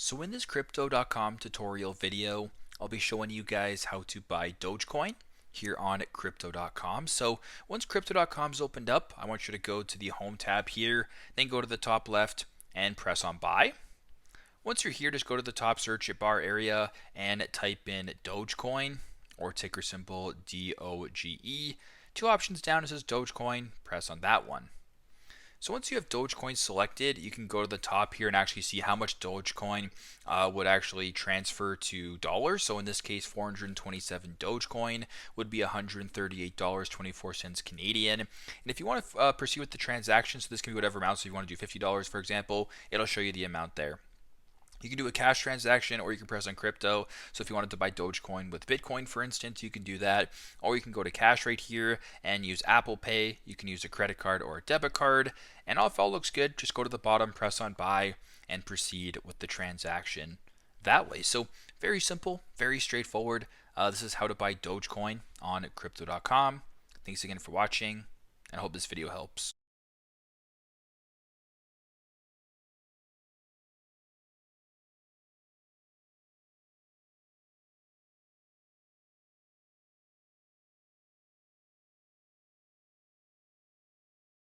So in this crypto.com tutorial video, I'll be showing you guys how to buy Dogecoin here on crypto.com. So once crypto.com is opened up, I want you to go to the home tab here, then go to the top left and press on buy. Once you're here, just go to the top search bar area and type in Dogecoin or ticker symbol DOGE. Two options down, it says Dogecoin, press on that one. So once you have Dogecoin selected, you can go to the top here and actually see how much Dogecoin would actually transfer to dollars. So in this case, 427 Dogecoin would be $138.24 Canadian. And if you want to proceed with the transaction, so this can be whatever amount, so if you want to do $50, for example, it'll show you the amount there. You can do a cash transaction or you can press on crypto. So if you wanted to buy Dogecoin with Bitcoin, for instance, you can do that. Or you can go to cash right here and use Apple Pay. You can use a credit card or a debit card. And if all looks good, just go to the bottom, press on buy, and proceed with the transaction that way. So very simple, very straightforward. This is how to buy Dogecoin on crypto.com. Thanks again for watching, and I hope this video helps.